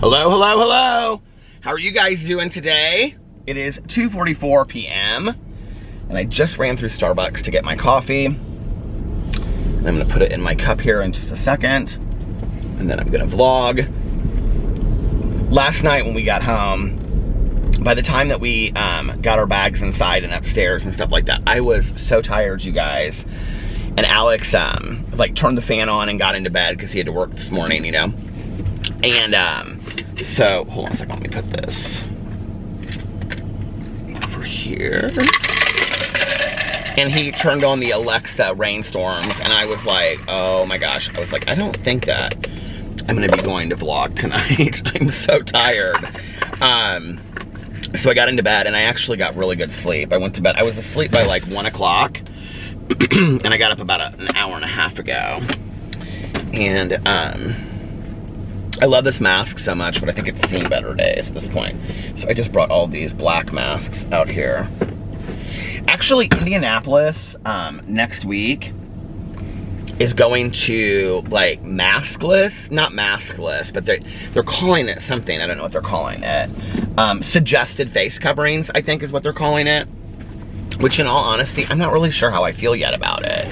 Hello, hello, hello. How are you guys doing today? It is 2:44 p.m. and I just ran through Starbucks to get my coffee. And I'm gonna put it in my cup here in just a second. And then I'm gonna vlog. Last night when we got home, by the time that we got our bags inside and upstairs and stuff like that, I was so tired, you guys. And Alex like turned the fan on and got into bed because he had to work this morning, you know. And so, hold on a second, let me put this over here. And he turned on the Alexa rainstorms, and I was like, oh my gosh. I was like, I don't think that I'm gonna be going to vlog tonight. I'm so tired. So I got into bed, and I actually got really good sleep. I went to bed, I was asleep by like 1 o'clock, and I got up about an hour and a half ago. And I love this mask so much, but I think it's seen better days at this point. So I just brought all these black masks out here. Actually, Indianapolis next week is going to like maskless, not maskless, but they're calling it something. I don't know what they're calling it. Suggested face coverings, I think is what they're calling it. Which in all honesty, I'm not really sure how I feel yet about it.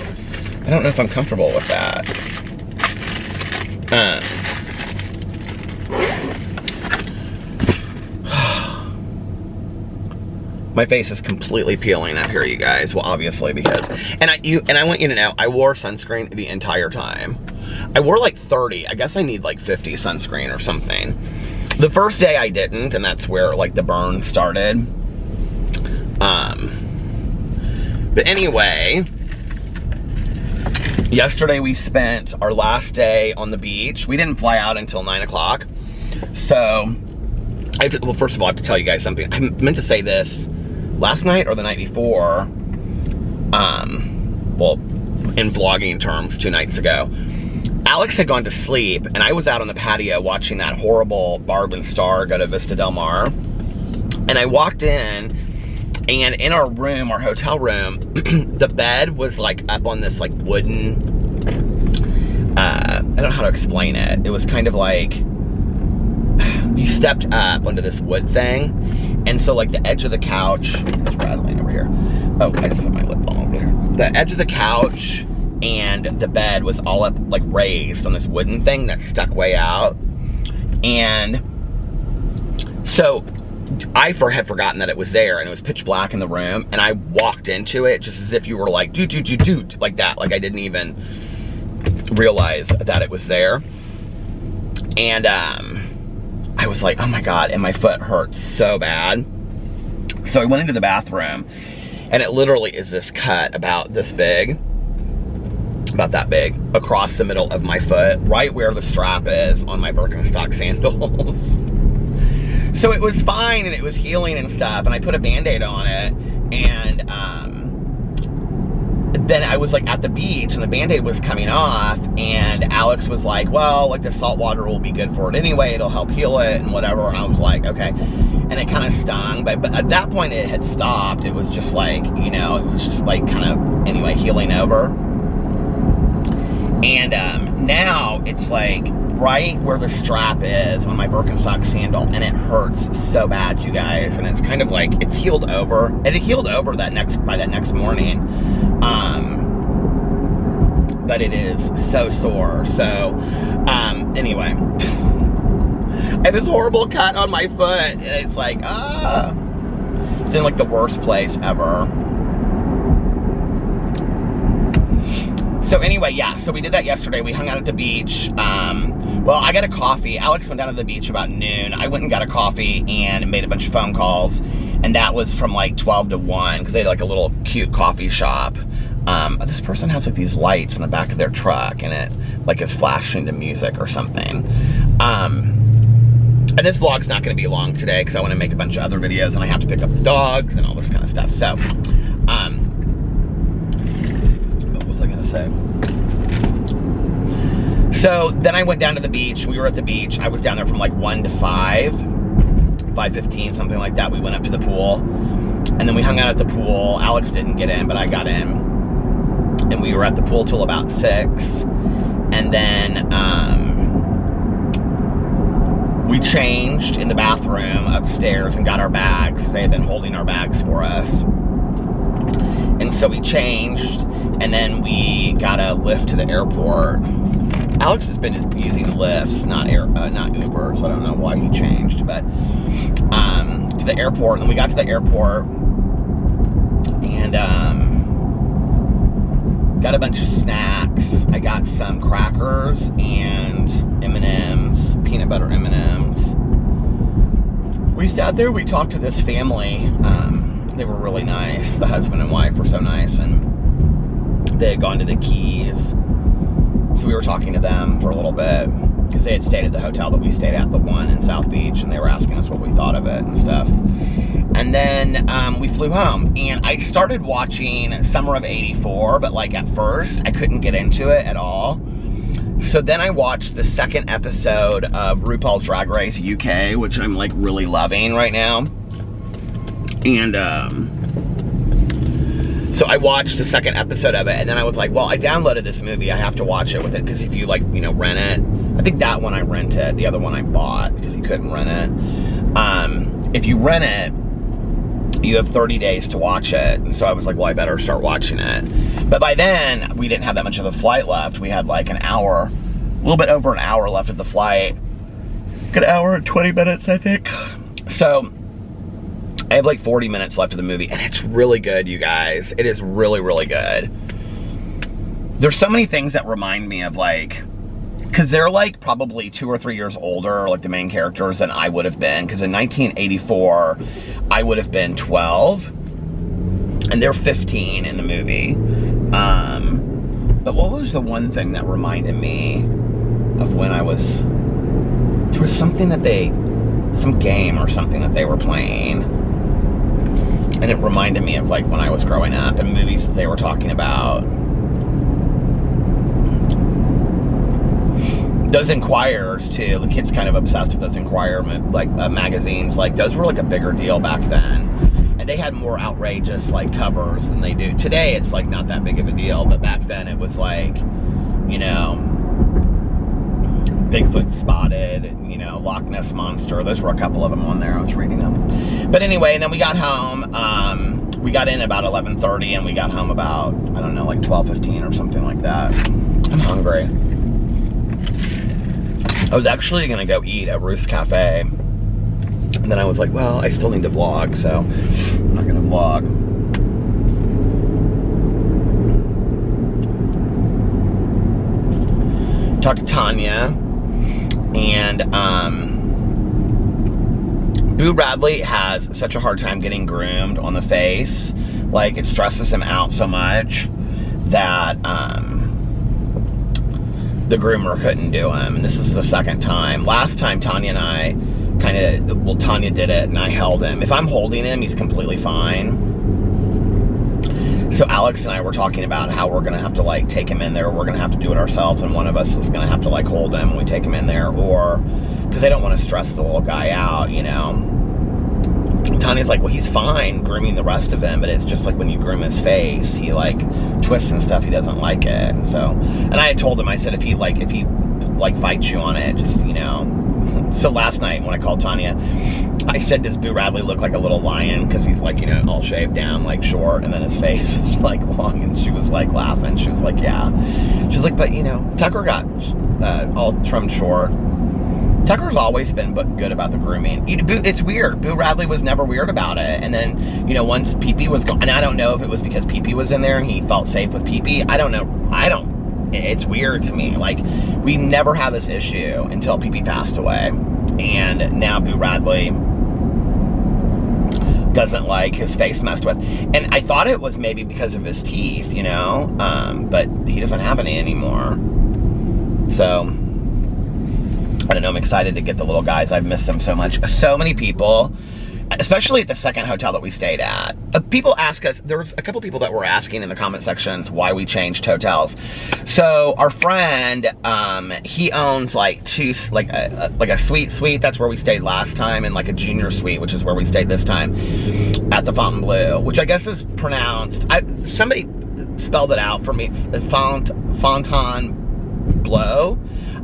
I don't know if I'm comfortable with that. My face is completely peeling up here, you guys. Well, obviously because, and I want you to know, I wore sunscreen the entire time. I wore like 30. I guess I need like 50 sunscreen or something. The first day I didn't, and that's where like the burn started. But anyway, yesterday we spent our last day on the beach. We didn't fly out until 9 o'clock. So, well, first of all, I have to tell you guys something. I meant to say this last night or the night before, well, in vlogging terms, 2 nights ago. Alex had gone to sleep, and I was out on the patio watching that horrible Barb and Star go to Vista Del Mar. And I walked in, and in our room, our hotel room, the bed was like up on this like wooden, I don't know how to explain it. It was kind of like, you stepped up onto this wood thing, and so like the edge of the couch, it's rattling over here. Oh, I just put my lip balm over here. The edge of the couch and the bed was all up, like raised on this wooden thing that stuck way out. And so I had forgotten that it was there, and it was pitch black in the room, and I walked into it just as if you were like, do, like that. Like I didn't even realize that it was there. And I was like, oh my God, and my foot hurts so bad. So I went into the bathroom, and it literally is this cut about this big, about that big, across the middle of my foot, right where the strap is on my Birkenstock sandals. So it was fine, and it was healing and stuff, and I put a Band-Aid on it, and then I was like at the beach, and the Band-Aid was coming off, and Alex was like, well, like the salt water will be good for it anyway, it'll help heal it and whatever. And I was like, okay. And it kind of stung, but at that point it had stopped. It was just like, you know, it was just like kind of, anyway, healing over. And now it's like right where the strap is on my Birkenstock sandal, and it hurts so bad, you guys. And it's kind of like, it's healed over. And it healed over by that next morning. But it is so sore. So, anyway, I have this horrible cut on my foot, and it's like, it's in like the worst place ever. So anyway, yeah, so we did that yesterday. We hung out at the beach. Well, I got a coffee. Alex went down to the beach about noon. I went and got a coffee and made a bunch of phone calls, and that was from like 12 to 1, because they had like a little cute coffee shop. This person has like these lights in the back of their truck, and it like is flashing to music or something. And this vlog's not gonna be long today because I wanna make a bunch of other videos, and I have to pick up the dogs and all this kind of stuff. So, what was I gonna say? So then I went down to the beach. We were at the beach. I was down there from like 1 to 5, 5:15, something like that. We went up to the pool, and then we hung out at the pool. Alex didn't get in, but I got in. And we were at the pool till about 6. And then we changed in the bathroom upstairs and got our bags. They had been holding our bags for us. And so we changed, and then we got a lift to the airport. Alex has been using lifts, not Uber, so I don't know why he changed, but to the airport. And we got to the airport and got a bunch of snacks. I got some crackers and M&Ms, peanut butter M&Ms. We sat there, we talked to this family. They were really nice. The husband and wife were so nice, and they had gone to the Keys. So we were talking to them for a little bit, because they had stayed at the hotel that we stayed at, the one in South Beach, and they were asking us what we thought of it and stuff. And then we flew home, and I started watching Summer of '84, but like at first, I couldn't get into it at all. So then I watched the second episode of RuPaul's Drag Race UK, which I'm like really loving right now. And so I watched the second episode of it, and then I was like, well, I downloaded this movie, I have to watch it with it, because if you like, you know, rent it, I think that one I rented, the other one I bought, because you couldn't rent it. If you rent it, you have 30 days to watch it, and so I was like, well, I better start watching it. But by then, we didn't have that much of the flight left. We had like an hour, a little bit over an hour left of the flight. An hour and 20 minutes, I think. So I have like 40 minutes left of the movie, and it's really good, you guys. It is really, really good. There's so many things that remind me of like, because they're like probably 2 or 3 years older, like the main characters, than I would have been. Because in 1984, I would have been 12, and they're 15 in the movie. But what was the one thing that reminded me of when I was, there was something that some game or something that they were playing. And it reminded me of like when I was growing up and movies that they were talking about. Those Enquirers too, the kids kind of obsessed with those Enquirer like magazines. Like those were like a bigger deal back then. And they had more outrageous like covers than they do. Today it's like not that big of a deal, but back then it was like, you know, Bigfoot spotted, you know, Loch Ness Monster. Those were a couple of them on there. I was reading them. But anyway, and then we got home. We got in about 11:30, and we got home about, I don't know, like 12:15 or something like that. I'm hungry. I was actually going to go eat at Ruth's Cafe. And then I was like, well, I still need to vlog, so I'm not going to vlog. Talked to Tanya. And Boo Radley has such a hard time getting groomed on the face. Like, it stresses him out so much that the groomer couldn't do him. And this is the second time. Last time Tanya and I Tanya did it and I held him. If I'm holding him, he's completely fine. So Alex and I were talking about how we're gonna have to like take him in there. We're gonna have to do it ourselves, and one of us is gonna have to like hold him when we take him in there, or because they don't want to stress the little guy out, you know. Tanya's like, well, he's fine grooming the rest of him, but it's just like when you groom his face, he like twists and stuff. He doesn't like it. And so, and I had told him, I said, if he fights you on it, just, you know. So last night when I called Tanya, I said, does Boo Radley look like a little lion? Because he's like, you know, all shaved down, like short, and then his face is like long. And she was like laughing. She was like, yeah. She was like, but you know, Tucker got all trimmed short. Tucker's always been good about the grooming. It's weird. Boo Radley was never weird about it. And then, you know, once Pee-Pee was gone, and I don't know if it was because Pee-Pee was in there and he felt safe with Pee-Pee. I don't know. It's weird to me. Like, we never had this issue until Pee-Pee passed away. And now Boo Radley doesn't like his face messed with. And I thought it was maybe because of his teeth, you know? But he doesn't have any anymore. So I don't know, I'm excited to get the little guys. I've missed them so much. So many people, especially at the second hotel that we stayed at. People ask us, there was a couple people that were asking in the comment sections why we changed hotels. So our friend, he owns like a suite. That's where we stayed last time, and like a junior suite, which is where we stayed this time at the Fontainebleau, which I guess is pronounced, somebody spelled it out for me, Fontainebleau.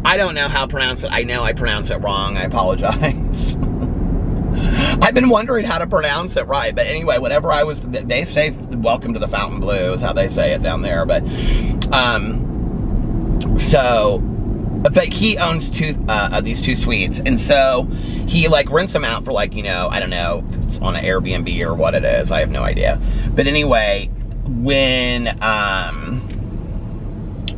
I don't know how to pronounce it. I know I pronounce it wrong. I apologize. I've been wondering how to pronounce it right. But anyway, whatever they say welcome to the Fontainebleau is how they say it down there. But, but he owns these 2 suites. And so he like rents them out for like, I don't know if it's on an Airbnb or what it is. I have no idea. But anyway, when,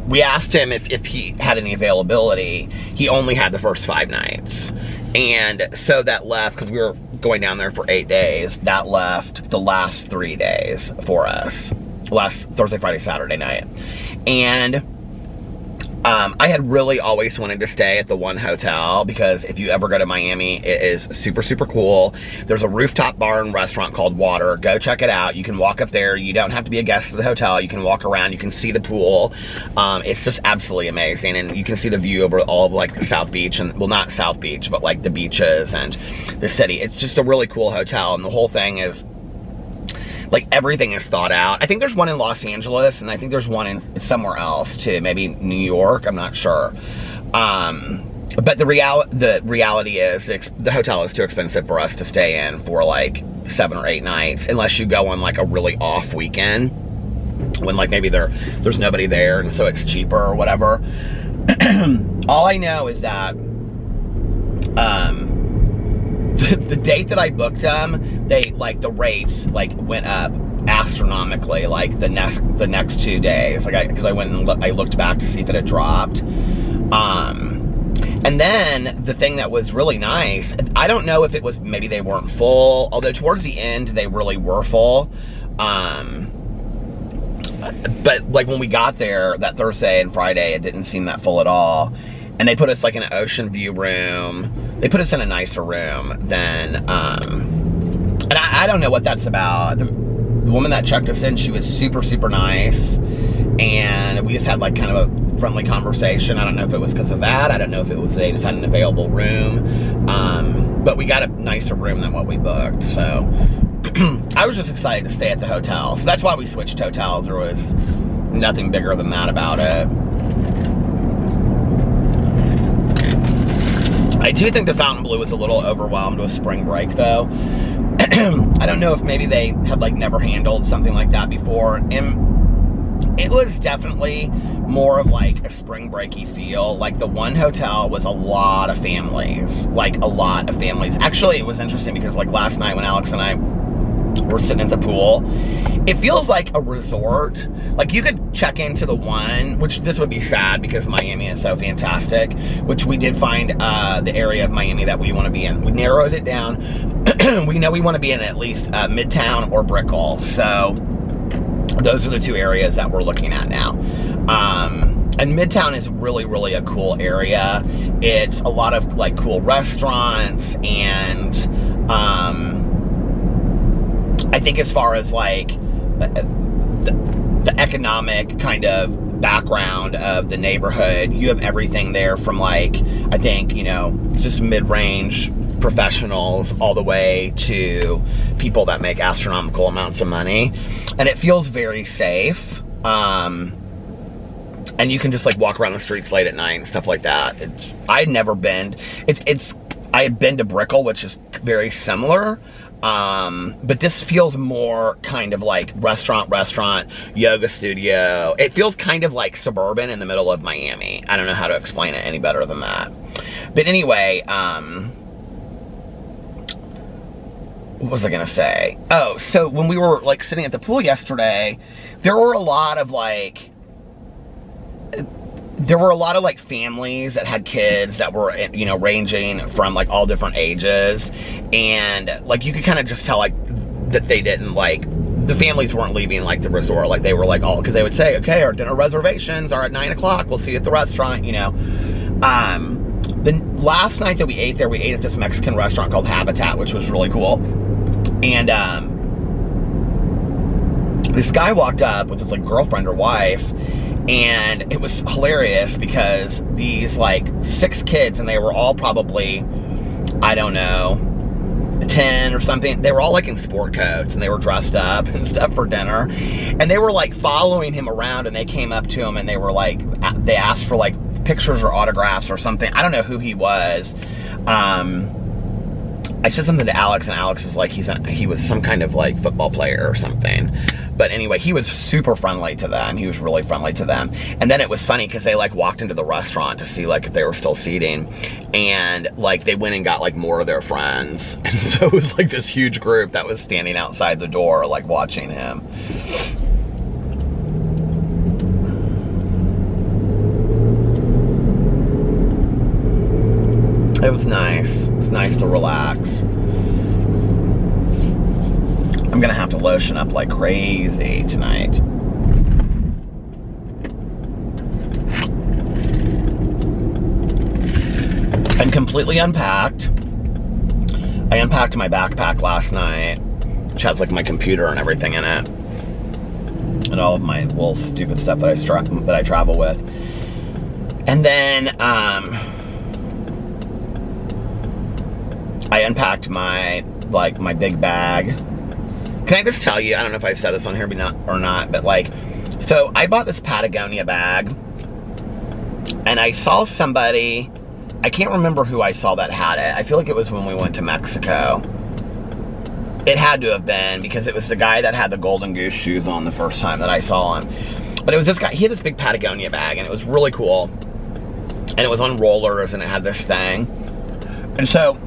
we asked him if he had any availability, he only had the first 5 nights. And so that left, because we were going down there for 8 days, that left the last 3 days for us. Last Thursday, Friday, Saturday night. And I had really always wanted to stay at the one hotel, because if you ever go to Miami, it is super, super cool. There's a rooftop bar and restaurant called Water. Go check it out. You can walk up there. You don't have to be a guest of the hotel. You can walk around. You can see the pool. It's just absolutely amazing. And you can see the view over all of like the South Beach, and well, not South Beach, but like the beaches and the city. It's just a really cool hotel. And the whole thing is, like, everything is thought out. I think there's one in Los Angeles, and I think there's one in somewhere else too, maybe New York, I'm not sure. But the reality is the hotel is too expensive for us to stay in for like 7 or 8 nights, unless you go on like a really off weekend when like maybe there's nobody there, and so it's cheaper or whatever. All I know is that the date that I booked them, the rates like went up astronomically, like the next 2 days, like because I went and I looked back to see if it had dropped. And then the thing that was really nice, I don't know if it was, maybe they weren't full, although towards the end they really were full. But like when we got there that Thursday and Friday, it didn't seem that full at all. And they put us like in an ocean view room. They put us in a nicer room than, and I don't know what that's about. The woman that checked us in, she was super, super nice. And we just had like kind of a friendly conversation. I don't know if it was because of that. I don't know if it was they just had an available room. But we got a nicer room than what we booked. So I was just excited to stay at the hotel. So that's why we switched hotels. There was nothing bigger than that about it. I do think the Fontainebleau was a little overwhelmed with spring break though. I don't know if maybe they had like never handled something like that before. And it was definitely more of like a spring breaky feel. Like the one hotel was a lot of families, Actually, it was interesting because like last night when Alex and I were sitting at the pool, it feels like a resort. Like you could check into the one, which this would be sad because Miami is so fantastic, which we did find the area of Miami that we want to be in. We narrowed it down. We know we want to be in at least Midtown or Brickell. So those are the 2 areas that we're looking at now. And Midtown is really, really a cool area. It's a lot of like cool restaurants, and I think as far as like the economic kind of background of the neighborhood, you have everything there from like, I think, just mid-range professionals all the way to people that make astronomical amounts of money. And it feels very safe. And you can just like walk around the streets late at night and stuff like that. I had never been, I had been to Brickell, which is very similar. But this feels more kind of like restaurant, yoga studio. It feels kind of like suburban in the middle of Miami. I don't know how to explain it any better than that. But anyway, what was I gonna say? Oh, so when we were like sitting at the pool yesterday, there were a lot of like families that had kids that were, ranging from like all different ages. And like you could kind of just tell like that they didn't like, the families weren't leaving like the resort. Like they were like all, because they would say, okay, our dinner reservations are at 9 o'clock. We'll see you at the restaurant, The last night that we ate there, we ate at this Mexican restaurant called Habitat, which was really cool. And this guy walked up with his like girlfriend or wife, and it was hilarious because these like 6 kids, and they were all probably, I don't know, 10 or something. They were all like in sport coats, and they were dressed up and stuff for dinner. And they were like following him around, and they came up to him, and they were like, they asked for like pictures or autographs or something. I don't know who he was. I said something to Alex, and Alex is like, he was some kind of like football player or something. But anyway, he was super friendly to them. He was really friendly to them. And then it was funny because they like walked into the restaurant to see like if they were still seating, and like they went and got like more of their friends. And so it was like this huge group that was standing outside the door like watching him. It was nice. It was nice to relax. I'm gonna have to lotion up like crazy tonight. I'm completely unpacked. I unpacked my backpack last night, which has like my computer and everything in it, and all of my little stupid stuff that I travel with. And then I unpacked my big bag. Can I just tell you, I don't know if I've said this on here or not, but like, so I bought this Patagonia bag, and I saw somebody, I can't remember who I saw that had it. I feel like it was when we went to Mexico. It had to have been, because it was the guy that had the Golden Goose shoes on the first time that I saw him. But it was this guy, he had this big Patagonia bag, and it was really cool. And it was on rollers, and it had this thing. And so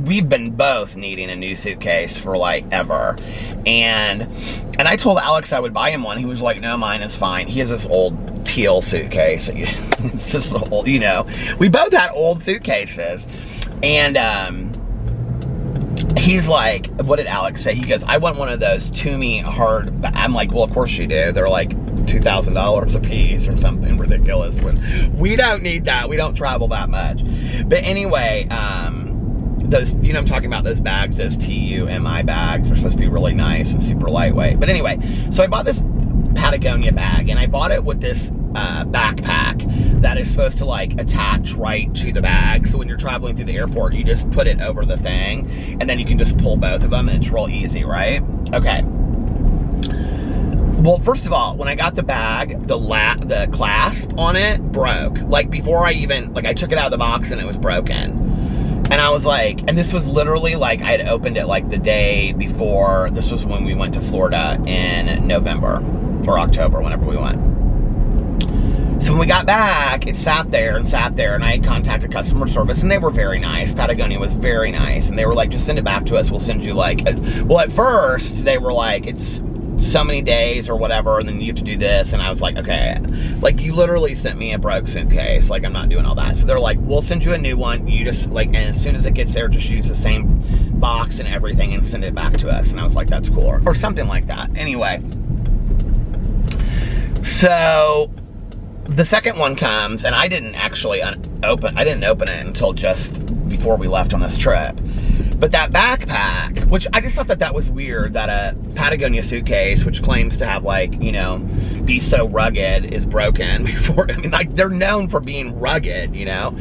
we've been both needing a new suitcase for like ever. And I told Alex I would buy him one. He was like, no, mine is fine. He has this old teal suitcase. It's just old, you know. We both had old suitcases. And he's like, what did Alex say? He goes, I want one of those Toomey hard. I'm like, well, of course you do. They're like $2,000 a piece or something ridiculous. We don't need that. We don't travel that much. But anyway, those, you know, I'm talking about those bags, those TUMI bags are supposed to be really nice and super lightweight. But anyway, so I bought this Patagonia bag, and I bought it with this backpack that is supposed to like attach right to the bag. So when you're traveling through the airport, you just put it over the thing, and then you can just pull both of them, and it's real easy, right? Okay. Well, first of all, when I got the bag, the clasp on it broke. Like before I even, like I took it out of the box and it was broken. And I was like, and this was literally like, I had opened it like the day before. This was when we went to Florida in November or October, whenever we went. So when we got back, it sat there, and I had contacted customer service, and they were very nice. Patagonia was very nice, and they were like, just send it back to us. We'll send you like, well, at first they were like, it's so many days or whatever, and then you have to do this. And I was like, okay, like you literally sent me a broke suitcase, like I'm not doing all that. So they're like, we'll send you a new one. You just like, and as soon as it gets there, just use the same box and everything and send it back to us. And I was like, that's cool, or something like that. Anyway, so the second one comes, and I didn't actually open it until just before we left on this trip. But that backpack, which I just thought that was weird, that a Patagonia suitcase, which claims to have like, you know, be so rugged, is broken before. I mean, like they're known for being rugged, you know?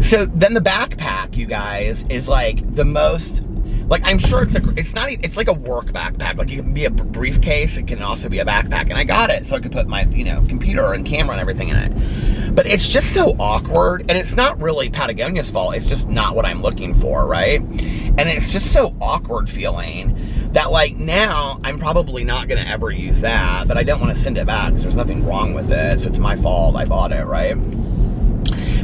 So then the backpack, you guys, is like the most, like I'm sure it's like a work backpack. Like it can be a briefcase, it can also be a backpack. And I got it so I could put my, you know, computer and camera and everything in it. But it's just so awkward, and it's not really Patagonia's fault. It's just not what I'm looking for, right? And it's just so awkward feeling that like now I'm probably not gonna ever use that, but I don't want to send it back because there's nothing wrong with it. So it's my fault. I bought it, right?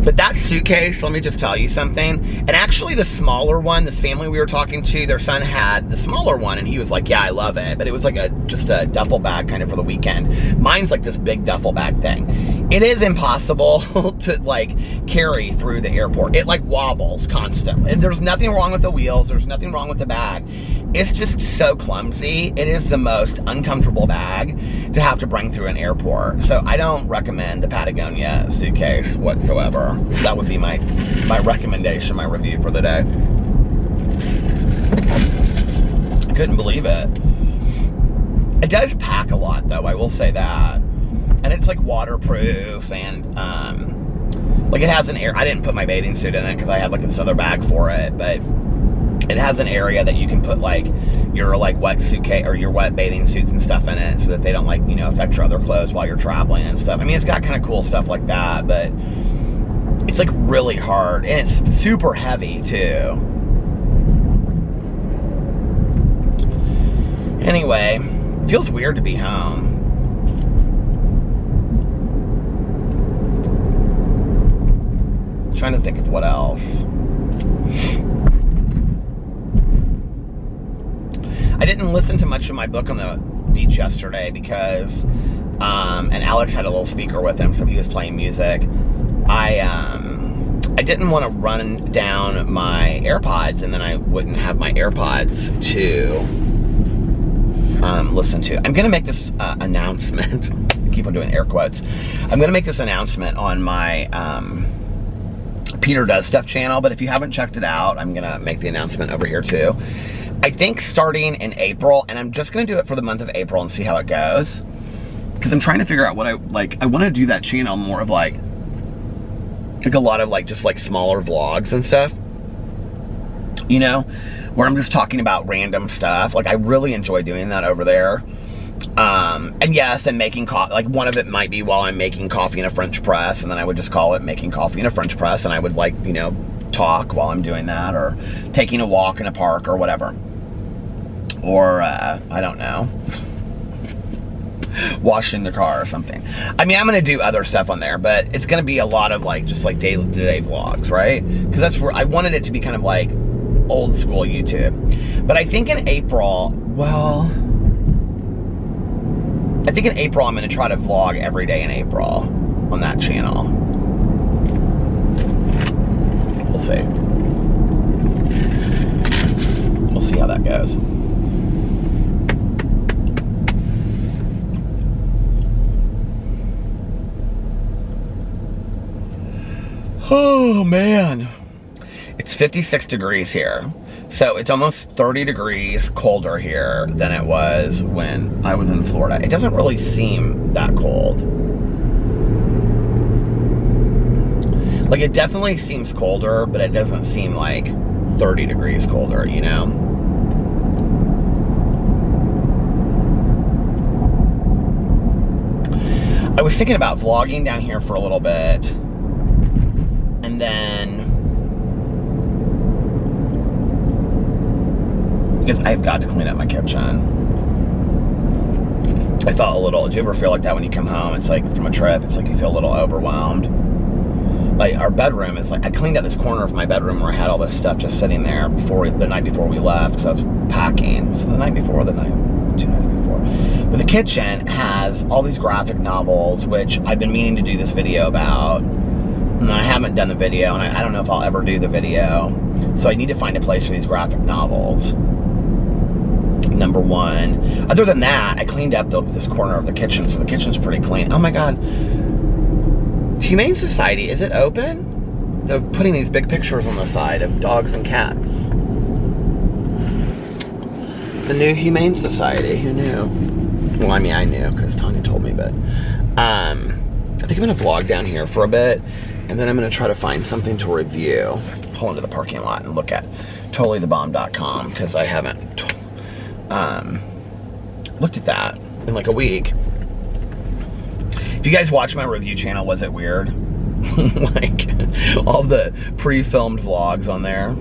But that suitcase, let me just tell you something. And actually the smaller one, this family we were talking to, their son had the smaller one, and he was like, yeah, I love it. But it was like just a duffel bag kind of for the weekend. Mine's like this big duffel bag thing. It is impossible to like carry through the airport. It like wobbles constantly. And there's nothing wrong with the wheels. There's nothing wrong with the bag. It's just so clumsy. It is the most uncomfortable bag to have to bring through an airport. So I don't recommend the Patagonia suitcase whatsoever. That would be my recommendation, my review for the day. I couldn't believe it. It does pack a lot though, I will say that. And it's like waterproof, and like it has an air. I didn't put my bathing suit in it because I had like this other bag for it, but it has an area that you can put like your like wet suitcase or your wet bathing suits and stuff in it, so that they don't like, you know, affect your other clothes while you're traveling and stuff. I mean, it's got kind of cool stuff like that, but It's like really hard, and it's super heavy too. Anyway, it feels weird to be home. Trying to think of what else. I didn't listen to much of my book on the beach yesterday because, and Alex had a little speaker with him, so he was playing music. I didn't want to run down my AirPods, and then I wouldn't have my AirPods to listen to. I'm gonna make this announcement. Keep on doing air quotes. I'm gonna make this announcement on my Peter Does Stuff channel, but if you haven't checked it out, I'm gonna make the announcement over here too. I think starting in April, and I'm just gonna do it for the month of April and see how it goes, because I'm trying to figure out what I like. I want to do that channel more of like a lot of like just like smaller vlogs and stuff, you know, where I'm just talking about random stuff. Like I really enjoy doing that over there. And yes, and making coffee, like one of it might be while I'm making coffee in a French press, and then I would just call it making coffee in a French press, and I would like, you know, talk while I'm doing that, or taking a walk in a park or whatever. Or, I don't know, washing the car or something. I mean, I'm going to do other stuff on there, but it's going to be a lot of like, just like day-to-day vlogs, right? Because that's where I wanted it to be kind of like old school YouTube. But I think in April, well, I think in April I'm going to try to vlog every day in April on that channel. We'll see. We'll see how that goes. Oh man, it's 56 degrees here. So it's almost 30 degrees colder here than it was when I was in Florida. It doesn't really seem that cold. Like it definitely seems colder, but it doesn't seem like 30 degrees colder, you know? I was thinking about vlogging down here for a little bit, and then, because I've got to clean up my kitchen. I felt a little, do you ever feel like that when you come home? It's like from a trip, it's like you feel a little overwhelmed. Like our bedroom is like, I cleaned out this corner of my bedroom where I had all this stuff just sitting there the night before we left, because I was packing. So the night before, 2 nights before. But the kitchen has all these graphic novels, which I've been meaning to do this video about. And I haven't done the video, and I don't know if I'll ever do the video. So I need to find a place for these graphic novels. Number one. Other than that, I cleaned up this corner of the kitchen, so the kitchen's pretty clean. Oh my God. Humane Society, is it open? They're putting these big pictures on the side of dogs and cats. The new Humane Society, who knew? Well, I mean, I knew, because Tanya told me, but I think I'm gonna vlog down here for a bit, and then I'm gonna try to find something to review. Pull into the parking lot and look at totallythebomb.com, because I haven't looked at that in like a week. If you guys watch my review channel, was it weird? Like all the pre-filmed vlogs on there.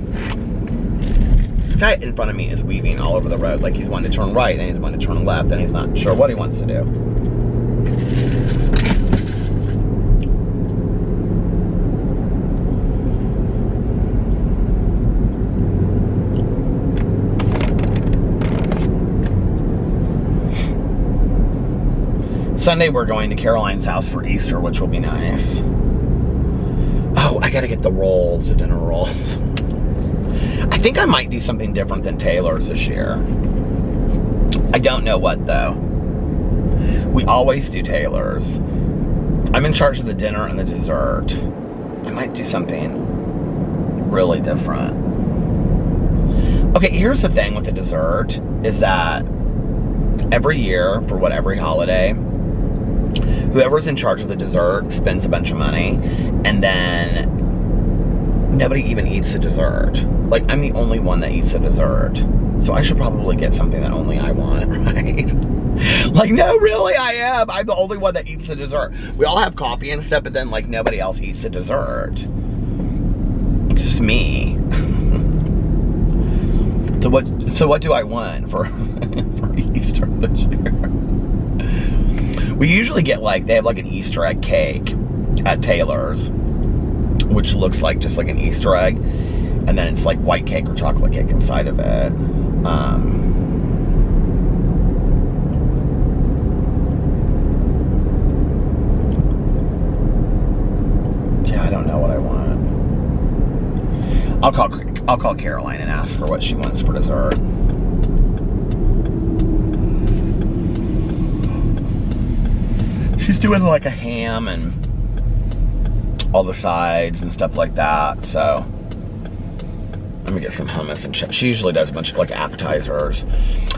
This guy in front of me is weaving all over the road, like he's wanting to turn right and he's wanting to turn left and he's not sure what he wants to do. Sunday we're going to Caroline's house for Easter, which will be nice. Oh, I gotta get the rolls, the dinner rolls. I think I might do something different than Taylor's this year. I don't know what though. We always do Taylor's. I'm in charge of the dinner and the dessert. I might do something really different. Okay, here's the thing with the dessert, is that every year, for every holiday, whoever's in charge of the dessert spends a bunch of money, and then nobody even eats the dessert. Like, I'm the only one that eats the dessert. So I should probably get something that only I want, right? Like, no, really, I am. I'm the only one that eats the dessert. We all have coffee and stuff, but then, like, nobody else eats the dessert. It's just me. So what do I want for Easter this year? We usually get, like, they have, like, an Easter egg cake at Taylor's, which looks like just like an Easter egg, and then it's like white cake or chocolate cake inside of it. Yeah, I don't know what I want. I'll call Caroline and ask her what she wants for dessert. She's doing like a ham and all the sides and stuff like that, so I'm gonna get some hummus and chips. She usually does a bunch of like appetizers.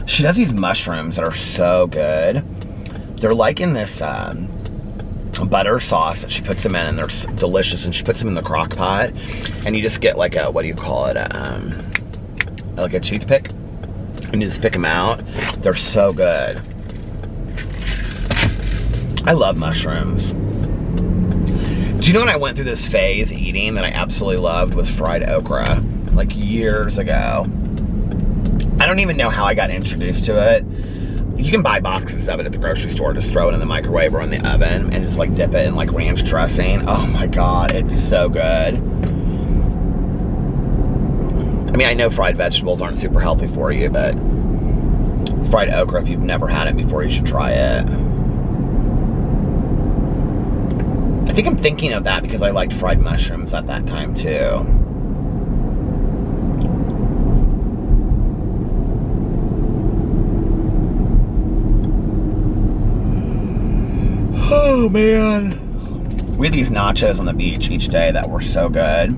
She does these mushrooms that are so good. They're like in this butter sauce that she puts them in, and they're delicious, and she puts them in the crock pot, and you just get like a, what do you call it, like a toothpick, and you just pick them out. They're so good. I love mushrooms. Do you know when I went through this phase eating that I absolutely loved was fried okra, like years ago. I don't even know how I got introduced to it. You can buy boxes of it at the grocery store, just throw it in the microwave or in the oven and just like dip it in like ranch dressing. Oh my God, it's so good. I mean, I know fried vegetables aren't super healthy for you, but fried okra, if you've never had it before, you should try it. I think I'm thinking of that because I liked fried mushrooms at that time too. Oh man. We had these nachos on the beach each day that were so good.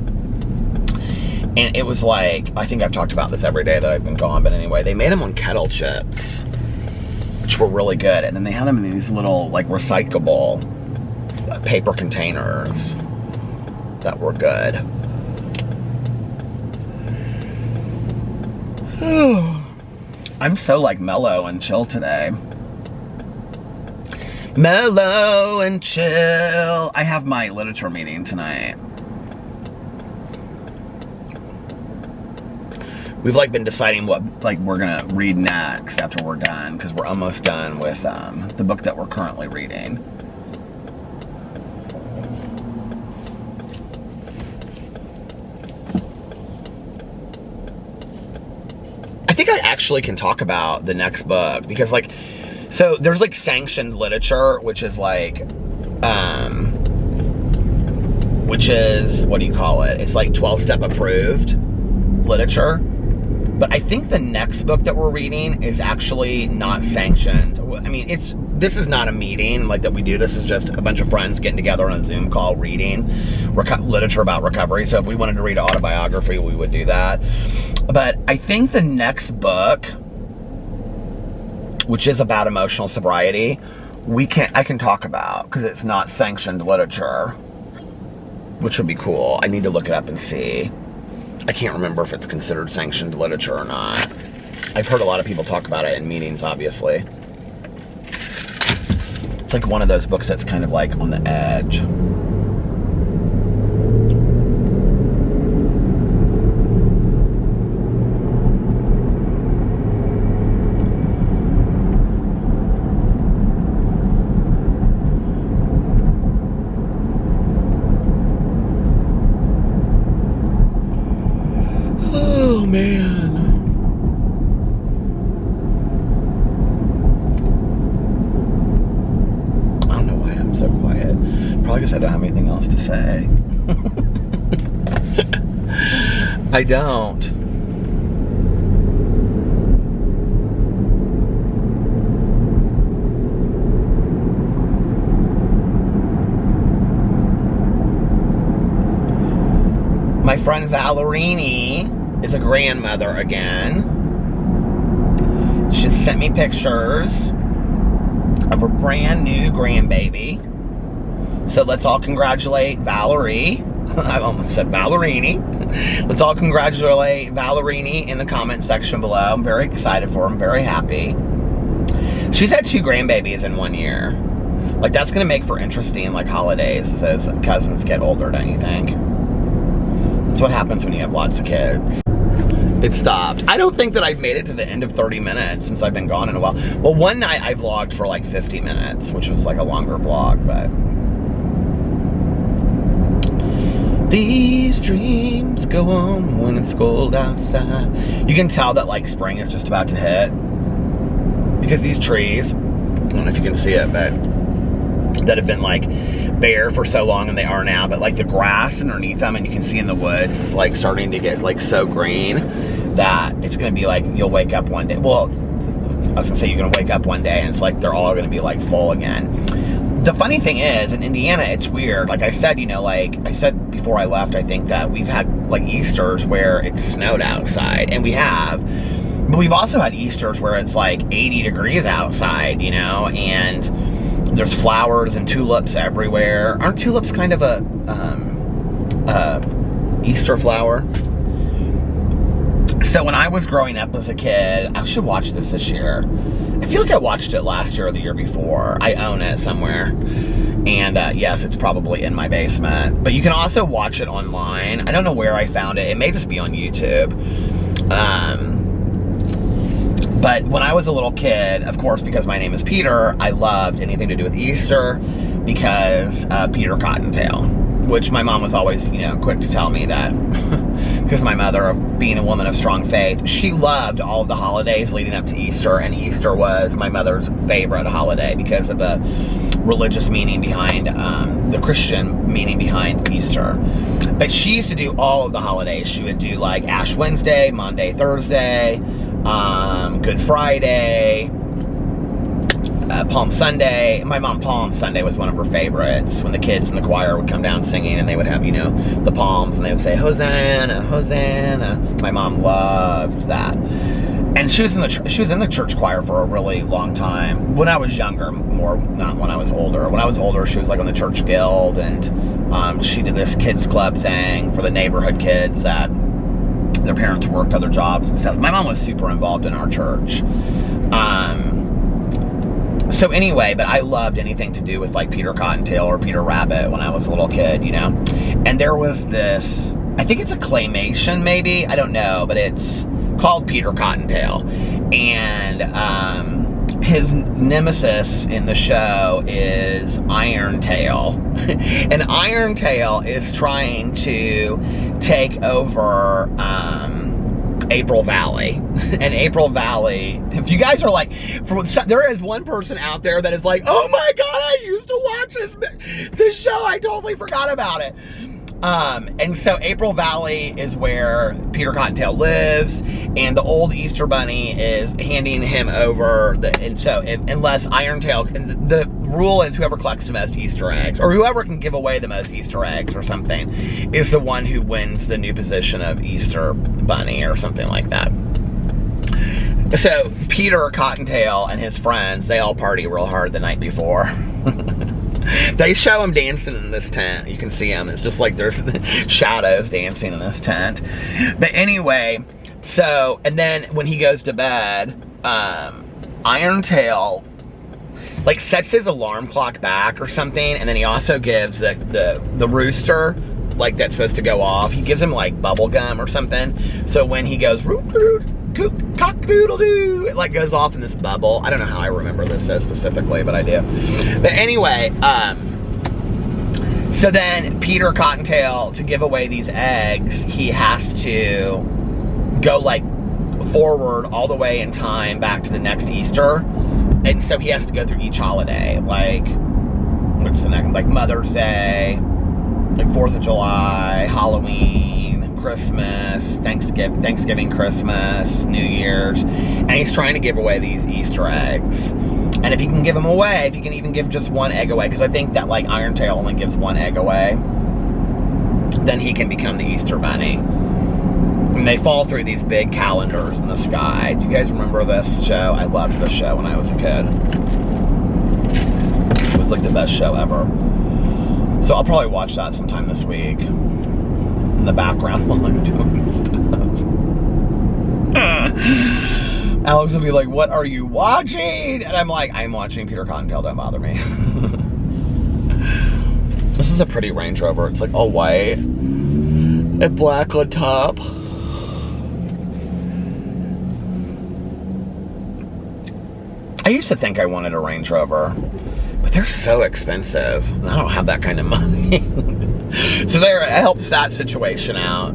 And it was like, I think I've talked about this every day that I've been gone, but anyway, they made them on kettle chips, which were really good. And then they had them in these little like recyclable paper containers that were good. I'm so like mellow and chill today. Mellow and chill. I have my literature meeting tonight. We've like been deciding what like we're gonna read next after we're done, because we're almost done with the book that we're currently reading. I think I actually can talk about the next book, because like, so there's like sanctioned literature, which is like, which is, what do you call it? It's like 12-step approved literature. But I think the next book that we're reading is actually not sanctioned. I mean, this is not a meeting like that we do. This is just a bunch of friends getting together on a Zoom call reading literature about recovery. So if we wanted to read an autobiography, we would do that. But I think the next book, which is about emotional sobriety, I can talk about, because it's not sanctioned literature, which would be cool. I need to look it up and see. I can't remember if it's considered sanctioned literature or not. I've heard a lot of people talk about it in meetings, obviously. It's like one of those books that's kind of like on the edge. Oh man. I don't know why I'm so quiet. Probably because I don't have anything else to say. I don't. My friend Valerini is a grandmother again. She sent me pictures of her brand new grandbaby. So let's all congratulate Valerie. I almost said Valerini. Let's all congratulate Valerini in the comment section below. I'm very excited for her. I'm very happy. She's had 2 grandbabies in 1 year. Like, that's gonna make for interesting, like, holidays as cousins get older, don't you think? That's what happens when you have lots of kids. It stopped. I don't think that I've made it to the end of 30 minutes since I've been gone in a while. Well, one night I vlogged for like 50 minutes, which was like a longer vlog, but... These dreams go on when it's cold outside. You can tell that like spring is just about to hit. Because these trees, I don't know if you can see it, but that have been like bare for so long, and they are now, but like the grass underneath them, and you can see in the woods, is like starting to get like so green that it's gonna be like, you'll wake up one day. Well, I was gonna say you're gonna wake up one day and it's like they're all gonna be like full again. The funny thing is, in Indiana, it's weird. Like I said, you know, like I said before I left, I think that we've had like Easters where it snowed outside, and we have. But we've also had Easters where it's like 80 degrees outside, you know, and there's flowers and tulips everywhere. Aren't tulips kind of a Easter flower? So when I was growing up as a kid, I should watch this year. I feel like I watched it last year or the year before. I own it somewhere. And yes, it's probably in my basement. But you can also watch it online. I don't know where I found it. It may just be on YouTube. But when I was a little kid, of course, because my name is Peter, I loved anything to do with Easter because of Peter Cottontail, which my mom was always, you know, quick to tell me that because my mother, being a woman of strong faith, she loved all of the holidays leading up to Easter, and Easter was my mother's favorite holiday because of the religious meaning behind, the Christian meaning behind Easter. But she used to do all of the holidays. She would do like Ash Wednesday, Maundy, Thursday, Good Friday, Palm Sunday. My mom, Palm Sunday was one of her favorites, when the kids in the choir would come down singing and they would have, you know, the palms, and they would say, Hosanna, Hosanna. My mom loved that. And she was in the church choir for a really long time. When I was younger, more, not when I was older. When I was older, she was like on the church guild, and she did this kids club thing for the neighborhood kids that their parents worked other jobs and stuff. My mom was super involved in our church. So anyway, but I loved anything to do with like Peter Cottontail or Peter Rabbit when I was a little kid, you know? And there was this, I think it's a claymation maybe, I don't know, but it's called Peter Cottontail. And his nemesis in the show is Irontail. And Irontail is trying to take over April Valley. And April Valley, if you guys are like, there is one person out there that is like, oh my god, I used to watch this show, I totally forgot about it. And so April Valley is where Peter Cottontail lives, and the old Easter Bunny is handing him over, unless Irontail, the rule is whoever collects the most Easter eggs, or whoever can give away the most Easter eggs or something, is the one who wins the new position of Easter Bunny or something like that. So Peter Cottontail and his friends, they all party real hard the night before. They show him dancing in this tent. You can see him. It's just like there's shadows dancing in this tent. But anyway, so, and then when he goes to bed, Irontail like sets his alarm clock back or something, and then he also gives the rooster, like that's supposed to go off, he gives him like bubble gum or something. So when he goes root root, cock-doodle-doo, it like goes off in this bubble. I don't know how I remember this so specifically, but I do. But anyway, so then Peter Cottontail, to give away these eggs, he has to go like forward all the way in time back to the next Easter. And so he has to go through each holiday. Like, what's the next? Like Mother's Day, like 4th of July, Halloween, Christmas, Thanksgiving, Christmas, New Year's, and he's trying to give away these Easter eggs. And if he can give them away, if he can even give just one egg away, because I think that like Irontail only gives one egg away, then he can become the Easter Bunny. And they fall through these big calendars in the sky. Do you guys remember this show? I loved this show when I was a kid. It was like the best show ever. So I'll probably watch that sometime this week. In the background while I'm doing stuff. Alex will be like, what are you watching? And I'm like, I'm watching Peter Cottontail, don't bother me. This is a pretty Range Rover. It's like all white and black on top. I used to think I wanted a Range Rover, but they're so expensive. And I don't have that kind of money. So there, it helps that situation out.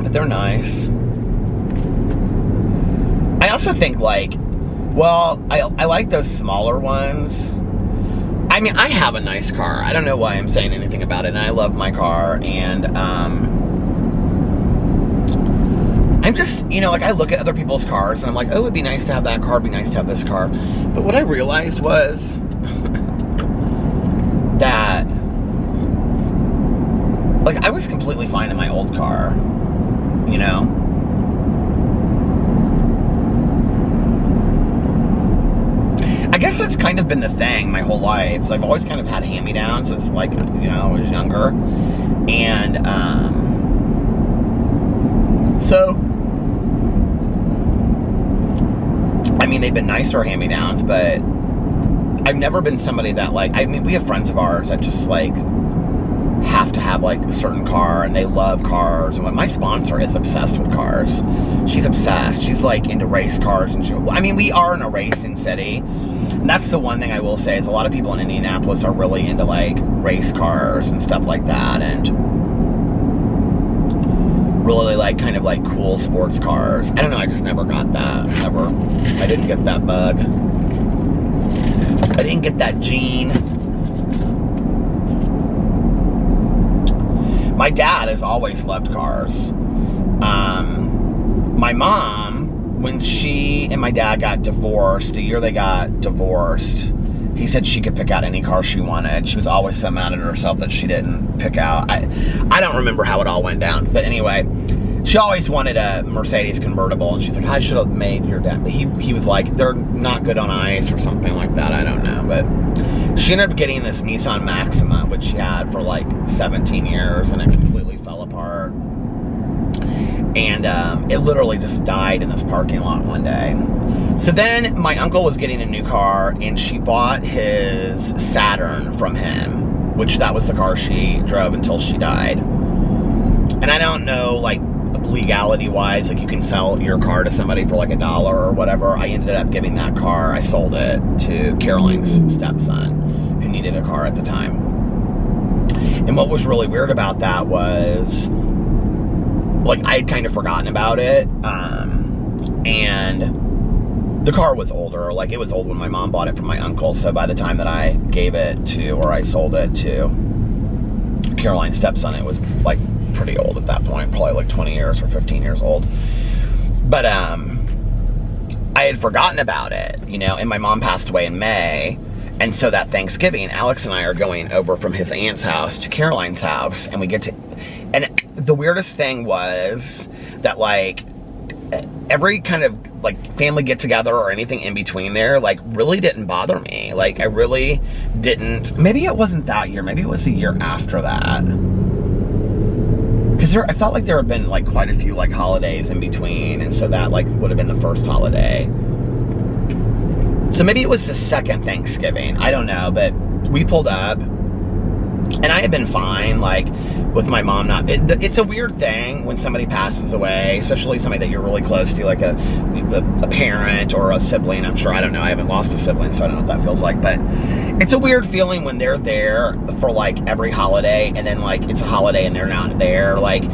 But they're nice. I also think like, well, I like those smaller ones. I mean, I have a nice car. I don't know why I'm saying anything about it. And I love my car. And I'm just, you know, like I look at other people's cars and I'm like, oh, it'd be nice to have that car. It'd be nice to have this car. But what I realized was that, like, I was completely fine in my old car, you know? I guess that's kind of been the thing my whole life. So I've always kind of had hand-me-downs since, like, you know, I was younger. And, so, I mean, they've been nicer hand-me-downs, but I've never been somebody that, like, I mean, we have friends of ours that just, like, have to have, like, a certain car, and they love cars. And my sponsor is obsessed with cars. She's obsessed. She's, like, into race cars. And I mean, we are in a racing city. And that's the one thing I will say is a lot of people in Indianapolis are really into, like, race cars and stuff like that. And really, like, kind of, like, cool sports cars. I don't know. I just never got that. I didn't get that bug. I didn't get that gene. My dad has always loved cars. My mom, when she and my dad got divorced, the year they got divorced, he said she could pick out any car she wanted. She was always so mad at herself that she didn't pick out. I don't remember how it all went down, but anyway, she always wanted a Mercedes convertible, and she's like, I should have made your dad. But he was like, they're not good on ice or something like that. I don't know, but she ended up getting this Nissan Maxima, which she had for like 17 years, and it completely fell apart. And it literally just died in this parking lot one day. So then my uncle was getting a new car, and she bought his Saturn from him, which that was the car she drove until she died. And I don't know, like, legality-wise, like, you can sell your car to somebody for like $1 or whatever. I ended up giving that car, I sold it to Caroline's stepson, who needed a car at the time. And what was really weird about that was, like, I had kind of forgotten about it, and the car was older. Like, it was old when my mom bought it from my uncle, so by the time that I gave it to, or I sold it to Caroline's stepson, it was, like, pretty old at that point, probably like 20 years or 15 years old. But I had forgotten about it, you know, and my mom passed away in May. And so that Thanksgiving, Alex and I are going over from his aunt's house to Caroline's house, and we get to, and the weirdest thing was that, like, every kind of, like, family get-together or anything in between there, like, really didn't bother me. Like, I really didn't, maybe it wasn't that year, maybe it was the year after that. Because I felt like there had been, like, quite a few, like, holidays in between, and so that, like, would have been the first holiday. So maybe it was the second Thanksgiving, I don't know, but we pulled up, and I had been fine, like, with my mom not, it's a weird thing when somebody passes away, especially somebody that you're really close to, like a parent or a sibling. I'm sure, I don't know, I haven't lost a sibling, so I don't know what that feels like, but it's a weird feeling when they're there for, like, every holiday, and then, like, it's a holiday and they're not there. Like,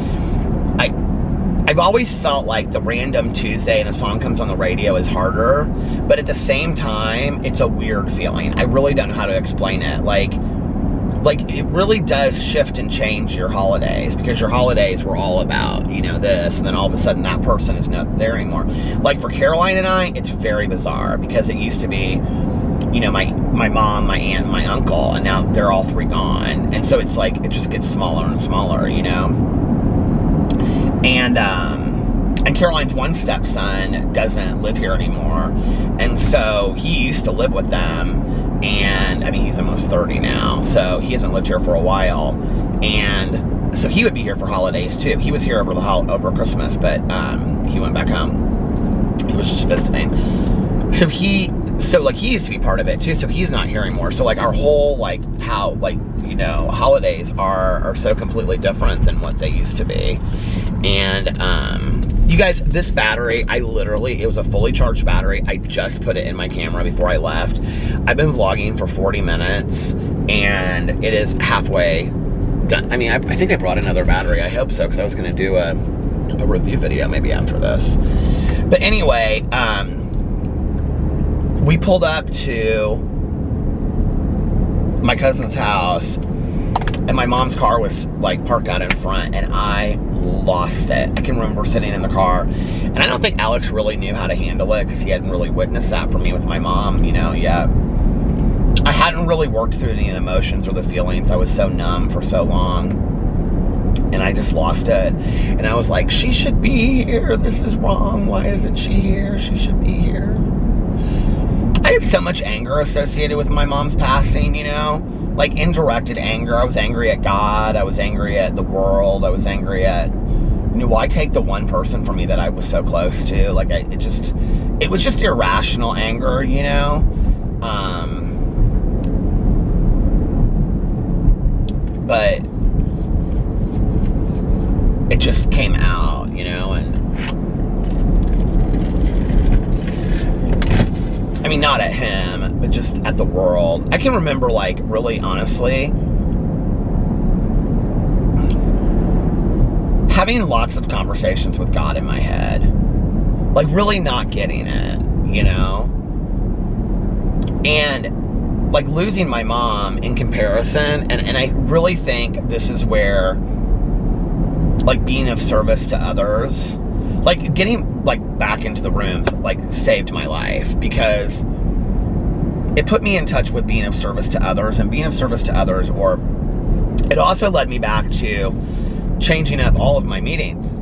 I've always felt like the random Tuesday and a song comes on the radio is harder, but at the same time, it's a weird feeling. I really don't know how to explain it. Like it really does shift and change your holidays, because your holidays were all about, you know, this, and then all of a sudden that person is not there anymore. Like, for Caroline and I, it's very bizarre, because it used to be, you know, my mom, my aunt, and my uncle, and now they're all three gone. And so it's like, it just gets smaller and smaller, you know? And Caroline's one stepson doesn't live here anymore. And so he used to live with them. And, I mean, he's almost 30 now. So he hasn't lived here for a while. And So he would be here for holidays too. He was here over over Christmas, but he went back home. He was just visiting. So he used to be part of it too. So he's not here anymore. So like our whole holidays are so completely different than what they used to be. And you guys, this battery, it was a fully charged battery. I just put it in my camera before I left. I've been vlogging for 40 minutes and it is halfway done. I mean, I think I brought another battery. I hope so, because I was going to do a review video maybe after this. But anyway, we pulled up to my cousin's house and my mom's car was like parked out in front and I lost it. I can remember sitting in the car and I don't think Alex really knew how to handle it because he hadn't really witnessed that from me with my mom, yet. I hadn't really worked through any of the emotions or the feelings. I was so numb for so long and I just lost it. And I was like, she should be here. This is wrong. Why isn't she here? She should be here. I had so much anger associated with my mom's passing, like indirect anger. I was angry at God. I was angry at the world. I was angry at, why take the one person from me that I was so close to? Like, it was just irrational anger, but it just came out, and I mean, not at him, but just at the world. I can remember, like, really honestly, having lots of conversations with God in my head, like really not getting it, and like losing my mom in comparison, and I really think this is where like being of service to others, like getting like back into the rooms, like saved my life, because it put me in touch with being of service to others, and being of service to others, or it also led me back to changing up all of my meetings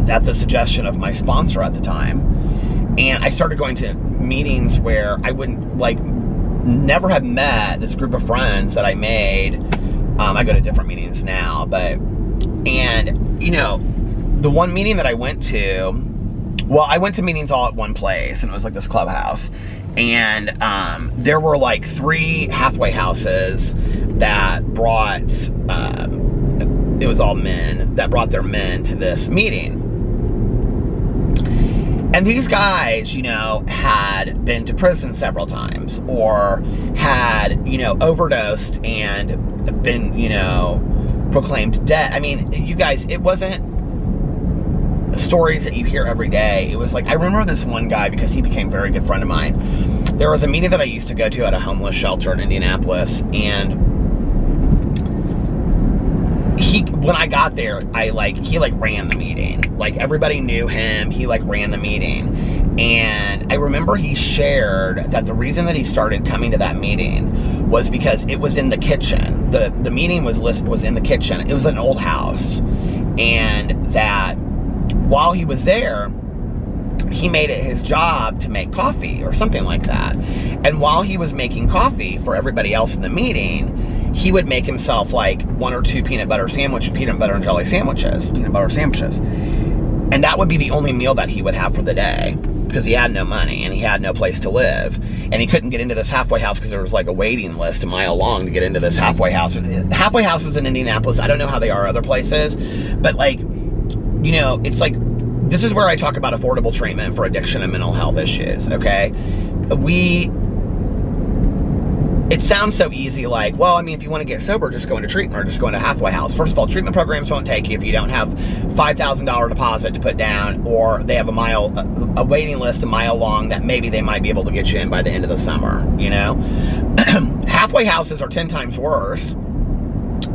at the suggestion of my sponsor at the time. And I started going to meetings where I wouldn't, like, never have met this group of friends that I made. I go to different meetings now, and the one meeting that I went to, well, I went to meetings all at one place, and it was like this clubhouse, and there were like 3 halfway houses that brought, it was all men, that brought their men to this meeting. And these guys, had been to prison several times, or had, overdosed and been, proclaimed dead. I mean, you guys, it wasn't stories that you hear every day. It was like, I remember this one guy because he became a very good friend of mine. There was a meeting that I used to go to at a homeless shelter in Indianapolis, and when I got there, he ran the meeting. Like, everybody knew him. He ran the meeting. And I remember he shared that the reason that he started coming to that meeting was because it was in the kitchen. The meeting was in the kitchen. It was an old house. And that while he was there, he made it his job to make coffee or something like that. And while he was making coffee for everybody else in the meeting, he would make himself like 1 or 2 peanut butter and jelly sandwiches, and that would be the only meal that he would have for the day, because he had no money and he had no place to live, and he couldn't get into this halfway house because there was like a waiting list a mile long to get into this halfway house. Halfway houses in Indianapolis, I don't know how they are other places, but like, it's like, this is where I talk about affordable treatment for addiction and mental health issues, okay? It sounds so easy, like, well, I mean, if you want to get sober, just go into treatment or just go into halfway house. First of all, treatment programs won't take you if you don't have $5,000 deposit to put down, or they have a waiting list a mile long that maybe they might be able to get you in by the end of the summer, Halfway houses are 10 times worse.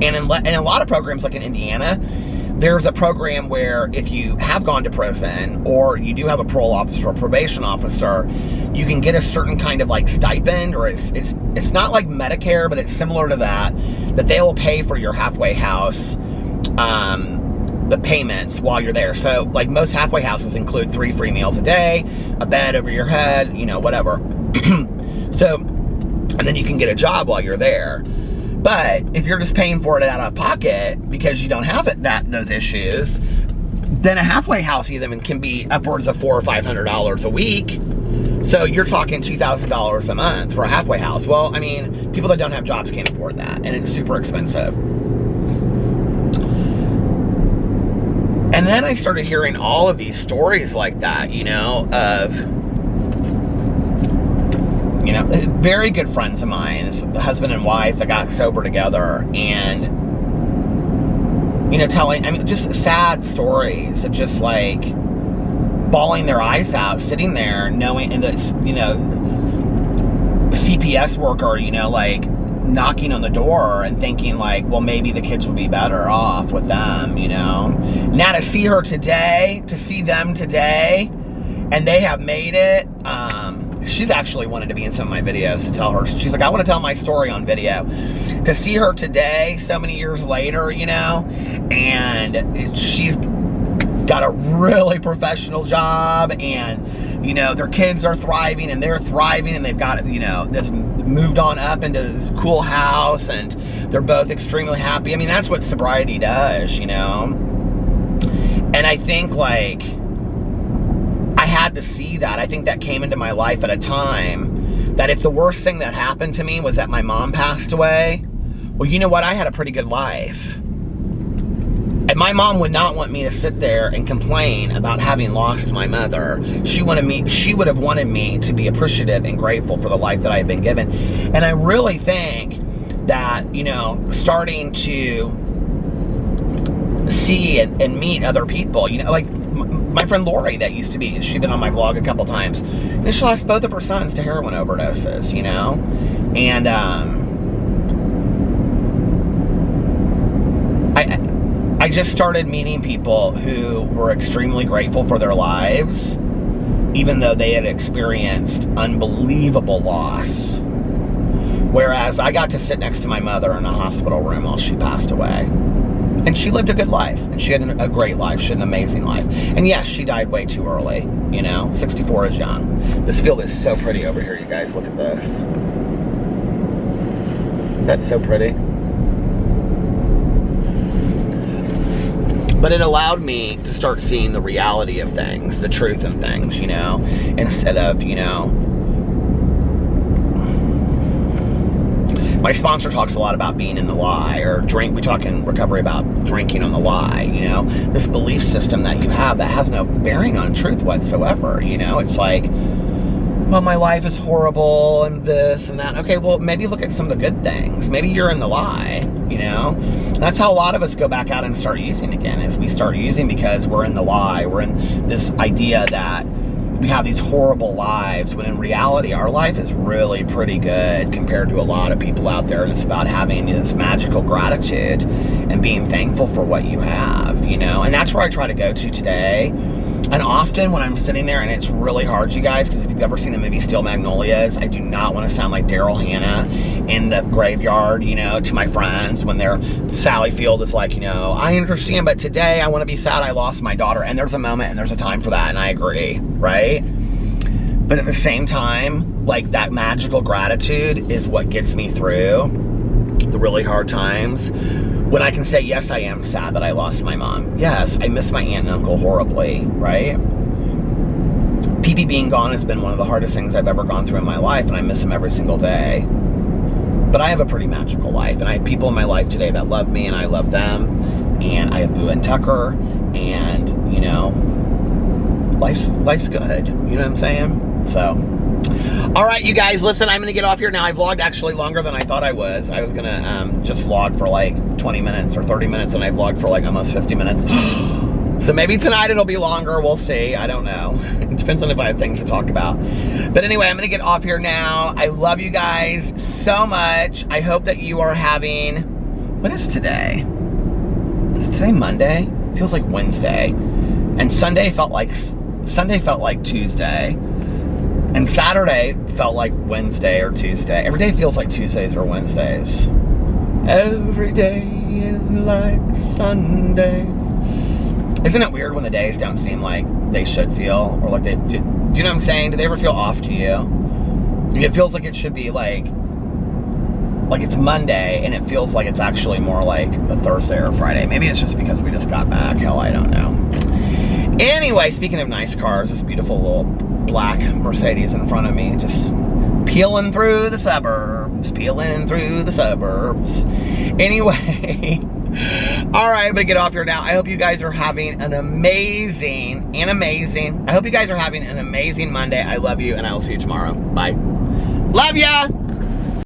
And in a lot of programs, like in Indiana, there's a program where if you have gone to prison, or you do have a parole officer or probation officer, you can get a certain kind of like stipend, or it's not like Medicare, but it's similar to that they will pay for your halfway house, the payments while you're there. So like most halfway houses include 3 free meals a day, a bed over your head, whatever. So, and then you can get a job while you're there. But if you're just paying for it out of pocket because you don't have those issues, then a halfway house even can be upwards of $400 or $500 a week. So you're talking $2,000 a month for a halfway house. Well, I mean, people that don't have jobs can't afford that, and it's super expensive. And then I started hearing all of these stories like that, you know, of, you know, very good friends of mine, husband and wife that got sober together, and, you know, telling, I mean, just sad stories of just like bawling their eyes out, sitting there knowing, and this, you know, CPS worker, you know, like knocking on the door and thinking like, well, maybe the kids would be better off with them, you know. Now to see her today, to see them today, and they have made it, she's actually wanted to be in some of my videos to tell her, she's like, I want to tell my story on video. To see her today, so many years later, you know, and she's got a really professional job, and, you know, their kids are thriving, and they're thriving, and they've got, you know, this moved on up into this cool house, and they're both extremely happy. I mean, that's what sobriety does, you know. And I think, like, I had to see that. I think that came into my life at a time that if the worst thing that happened to me was that my mom passed away, well, you know what? I had a pretty good life. And my mom would not want me to sit there and complain about having lost my mother. She would have wanted me to be appreciative and grateful for the life that I had been given. And I really think that, you know, starting to see and meet other people, you know, like my friend Lori that used to be, she'd been on my vlog a couple times, and she lost both of her sons to heroin overdoses, you know. And I just started meeting people who were extremely grateful for their lives, even though they had experienced unbelievable loss. Whereas I got to sit next to my mother in a hospital room while she passed away. And she lived a good life, and she had a great life. She had an amazing life. And yes, she died way too early, you know, 64 is young. This field is so pretty over here, you guys. Look at this. That's so pretty. But it allowed me to start seeing the reality of things, the truth of things, you know, instead of, you know, my sponsor talks a lot about being in the lie, or we talk in recovery about drinking on the lie, you know, this belief system that you have that has no bearing on truth whatsoever, you know. It's like, well, my life is horrible and this and that. Okay, well, maybe look at some of the good things. Maybe you're in the lie, you know. That's how a lot of us go back out and start using again, is we start using because we're in the lie. We're in this idea that we have these horrible lives, when in reality our life is really pretty good compared to a lot of people out there. And it's about having this magical gratitude and being thankful for what you have, you know. And that's where I try to go to today. And often when I'm sitting there, and it's really hard, you guys, because if you've ever seen the movie Steel Magnolias, I do not want to sound like Daryl Hannah in the graveyard, you know, to my friends when Sally Field is like, you know, I understand, but today I want to be sad I lost my daughter. And there's a moment and there's a time for that, and I agree, right? But at the same time, like, that magical gratitude is what gets me through the really hard times. When I can say, yes, I am sad that I lost my mom. Yes, I miss my aunt and uncle horribly, right? PP being gone has been one of the hardest things I've ever gone through in my life, and I miss him every single day. But I have a pretty magical life, and I have people in my life today that love me, and I love them. And I have Boo and Tucker, and, you know, life's good. You know what I'm saying? So, all right, you guys, listen, I'm gonna get off here now. I vlogged actually longer than I thought I was. I was gonna just vlog for like 20 minutes or 30 minutes, and I vlogged for like almost 50 minutes. So maybe tonight it'll be longer, we'll see, I don't know. It depends on if I have things to talk about. But anyway, I'm gonna get off here now. I love you guys so much. I hope that you are having, what is today? Is today Monday? It feels like Wednesday. And Sunday felt like Tuesday. And Saturday felt like Wednesday or Tuesday. Every day feels like Tuesdays or Wednesdays. Every day is like Sunday. Isn't it weird when the days don't seem like they should feel? Or like they do. Do you know what I'm saying? Do they ever feel off to you? It feels like it should be like like it's Monday and it feels like it's actually more like a Thursday or a Friday. Maybe it's just because we just got back. Hell, I don't know. Anyway, speaking of nice cars, this beautiful little black Mercedes in front of me, just peeling through the suburbs, peeling through the suburbs. Anyway, all right, I'm gonna get off here now. I hope you guys are having an amazing I hope you guys are having an amazing Monday. I love you, and I will see you tomorrow. Bye. Love ya!